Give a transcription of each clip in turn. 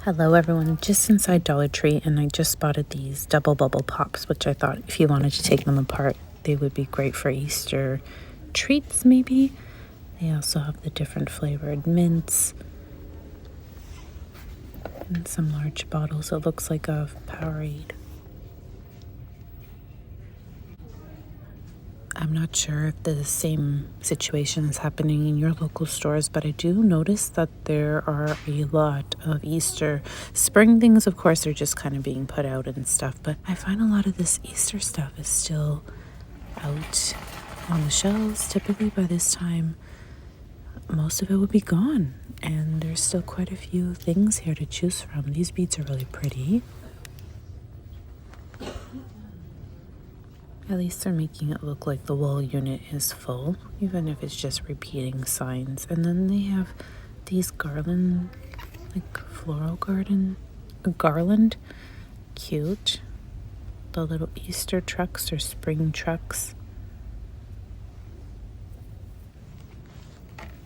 Hello everyone, just inside Dollar Tree, and I just spotted these double bubble pops, which I thought if you wanted to take them apart, they would be great for Easter treats maybe. They also have the different flavored mints and some large bottles. It looks like a Powerade. I'm not sure if the same situation is happening in your local stores, but I do notice that there are a lot of Easter spring things. Of course, they're just kind of being put out and stuff, but I find a lot of this Easter stuff is still out on the shelves. Typically by this time, most of it would be gone, and there's still quite a few things here to choose from. These beads are really pretty. At least they're making it look like the wall unit is full, even if it's just repeating signs. And then they have these garland, like floral garland. Cute. The little Easter trucks or spring trucks.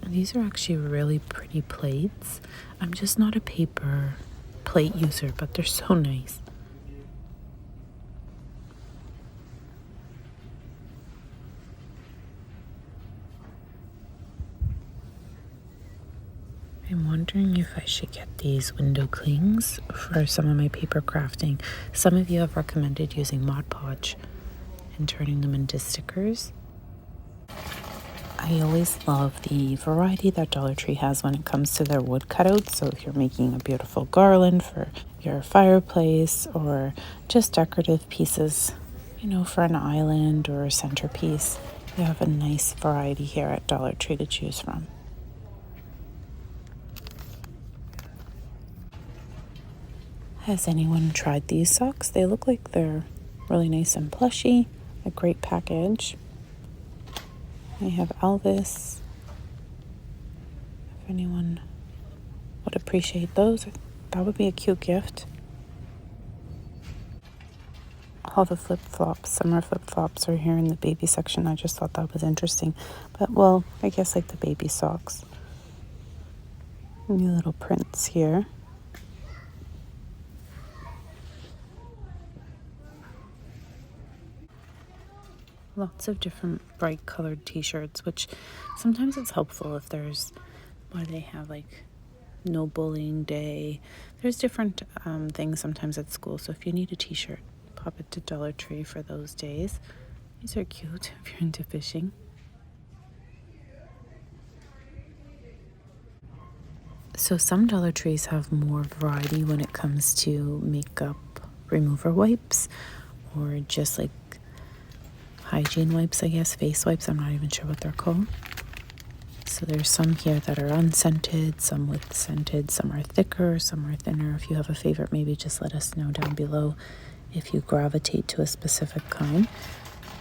And these are actually really pretty plates. I'm just not a paper plate user, but they're so nice. I'm wondering if I should get these window clings for some of my paper crafting. Some of you have recommended using Mod Podge and turning them into stickers. I always love the variety that Dollar Tree has when it comes to their wood cutouts. So if you're making a beautiful garland for your fireplace or just decorative pieces, you know, for an island or a centerpiece, you have a nice variety here at Dollar Tree to choose from. Has anyone tried these socks? They look like they're really nice and plushy. A great package. I have Elvis. If anyone would appreciate those, that would be a cute gift. All the flip-flops, summer flip-flops are here in the baby section. I just thought that was interesting. But, well, I guess like the baby socks. New little prints here. Lots of different bright colored t-shirts, which sometimes it's helpful if there's, why they have like no bullying day. There's different things sometimes at school. So if you need a t-shirt, pop it to Dollar Tree for those days. These are cute if you're into fishing. So some Dollar Trees have more variety when it comes to makeup remover wipes or just like hygiene wipes, I guess, face wipes. I'm not even sure what they're called. So there's some here that are unscented, some with scented, some are thicker, some are thinner. If you have a favorite, maybe just let us know down below if you gravitate to a specific kind.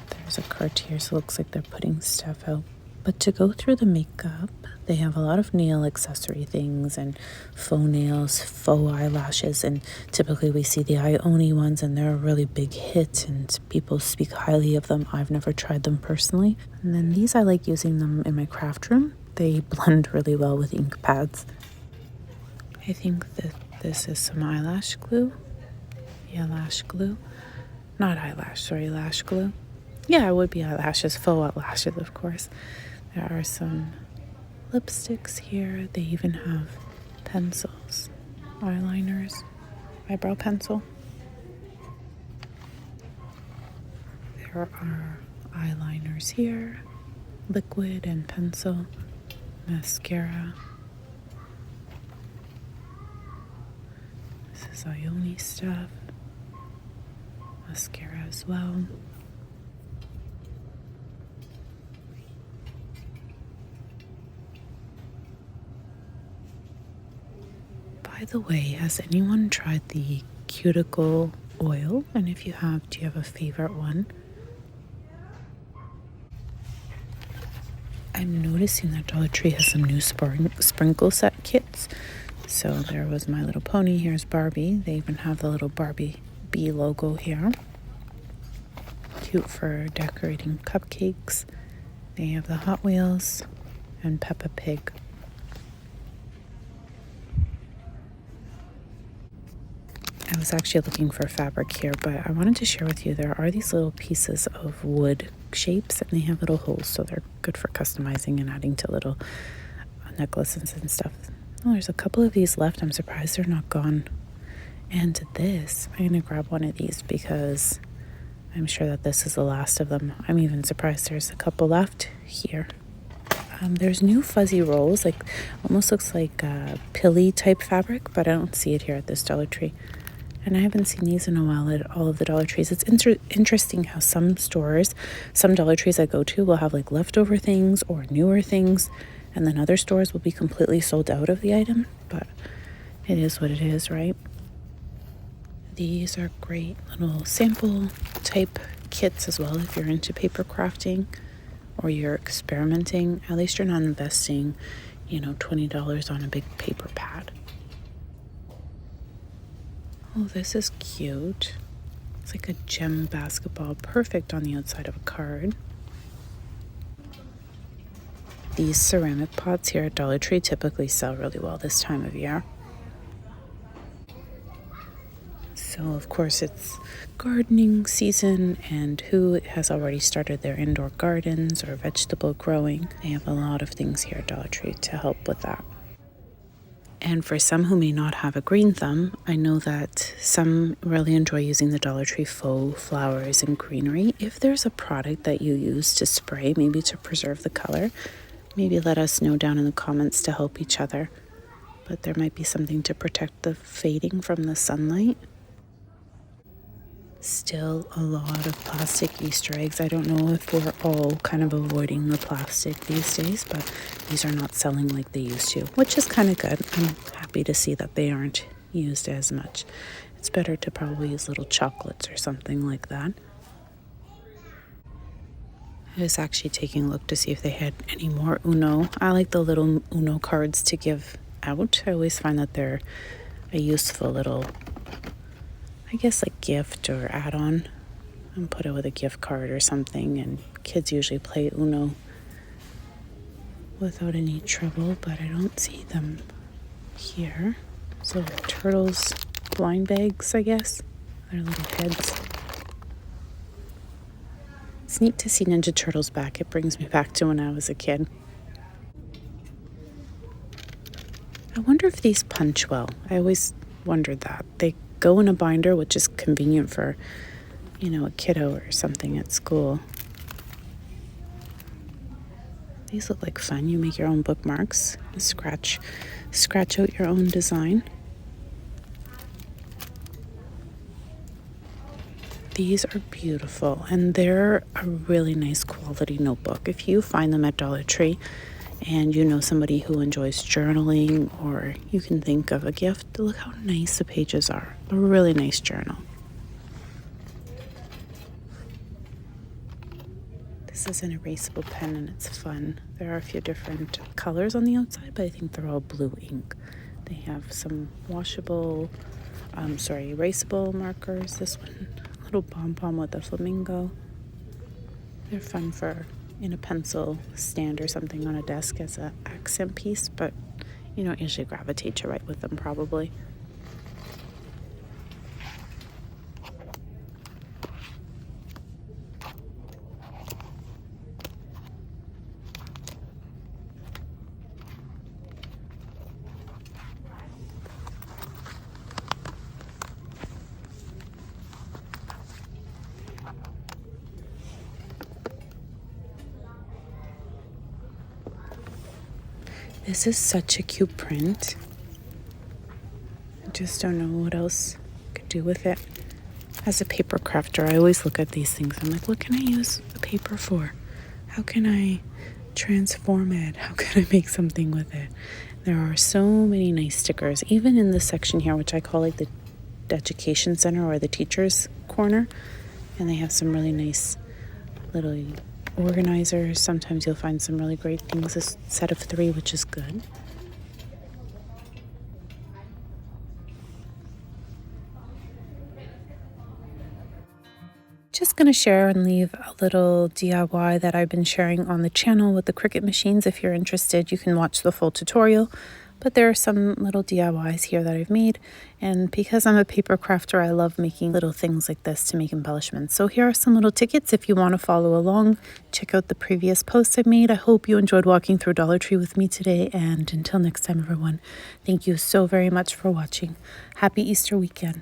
There's a cart here, so it looks like they're putting stuff out. But to go through the makeup, they have a lot of nail accessory things and faux nails, faux eyelashes, and typically we see the Ioni ones, and they're a really big hit, and people speak highly of them. I've never tried them personally. And then these, I like using them in my craft room. They blend really well with ink pads. I think that this is some eyelash glue. Yeah, lash glue. Not eyelash, sorry, lash glue. Yeah, it would be eyelashes, faux eyelashes, of course. There are some lipsticks here. They even have pencils, eyeliners, eyebrow pencil. There are eyeliners here, liquid and pencil, mascara. This is Ioni stuff, mascara as well. By the way, has anyone tried the cuticle oil? And if you have, do you have a favorite one? I'm noticing that Dollar Tree has some new sprinkle set kits. So there was My Little Pony. Here's Barbie. They even have the little Barbie bee logo here. Cute for decorating cupcakes. They have the Hot Wheels and Peppa Pig. I was actually looking for fabric here, but I wanted to share with you there are these little pieces of wood shapes, and they have little holes, so they're good for customizing and adding to little necklaces and stuff. Oh, there's a couple of these left. I'm surprised they're not gone. And this, I'm going to grab one of these because I'm sure that this is the last of them. I'm even surprised there's a couple left here. There's new fuzzy rolls, like almost looks like pilly type fabric, but I don't see it here at this Dollar Tree. And I haven't seen these in a while at all of the Dollar Trees. It's interesting how some stores, some Dollar Trees I go to will have like leftover things or newer things, and then other stores will be completely sold out of the item, but it is what it is, right? These are great little sample type kits as well if you're into paper crafting or you're experimenting. At least you're not investing, $20 on a big paper pad. Oh, this is cute. It's like a gem basketball, perfect on the outside of a card. These ceramic pots here at Dollar Tree typically sell really well this time of year. So, of course, it's gardening season, and who has already started their indoor gardens or vegetable growing? They have a lot of things here at Dollar Tree to help with that. And for some who may not have a green thumb, I know that some really enjoy using the Dollar Tree faux flowers and greenery. If there's a product that you use to spray, maybe to preserve the color, maybe let us know down in the comments to help each other. But there might be something to protect the fading from the sunlight. Still a lot of plastic Easter eggs. I don't know if we're all kind of avoiding the plastic these days, but these are not selling like they used to, which is kind of good. I'm happy to see that they aren't used as much. It's better to probably use little chocolates or something like that. I was actually taking a look to see if they had any more Uno. I like the little Uno cards to give out. I always find that they're a useful little, I guess, like gift or add-on, and put it with a gift card or something, and kids usually play Uno without any trouble, but I don't see them here. So turtles, blind bags, I guess. Their little heads. It's neat to see Ninja Turtles back. It brings me back to when I was a kid. I wonder if these punch well. I always wondered that. They go in a binder, which is convenient for, a kiddo or something at school. These look like fun. You make your own bookmarks, scratch out your own design. These are beautiful, and they're a really nice quality notebook. If you find them at Dollar Tree and you know somebody who enjoys journaling, or you can think of a gift, look how nice the pages are. A really nice journal. This is an erasable pen, and it's fun. There are a few different colors on the outside, but I think they're all blue ink. They have some erasable markers. This one, a little pom-pom with a flamingo. They're fun for in a pencil stand or something on a desk as an accent piece, but you don't usually gravitate to write with them probably. This is such a cute print. I just don't know what else I could do with it. As a paper crafter, I always look at these things. I'm like, what can I use the paper for? How can I transform it? How can I make something with it? There are so many nice stickers, even in this section here, which I call like the education center or the teacher's corner. And they have some really nice little organizers. Sometimes you'll find some really great things, a set of 3, which is good. Just going to share and leave a little DIY that I've been sharing on the channel with the Cricut machines. If you're interested, you can watch the full tutorial. But there are some little DIYs here that I've made, and because I'm a paper crafter, I love making little things like this to make embellishments. So here are some little tickets if you want to follow along. Check out the previous posts I made. I hope you enjoyed walking through Dollar Tree with me today, and until next time, everyone, thank you so very much for watching. Happy Easter weekend.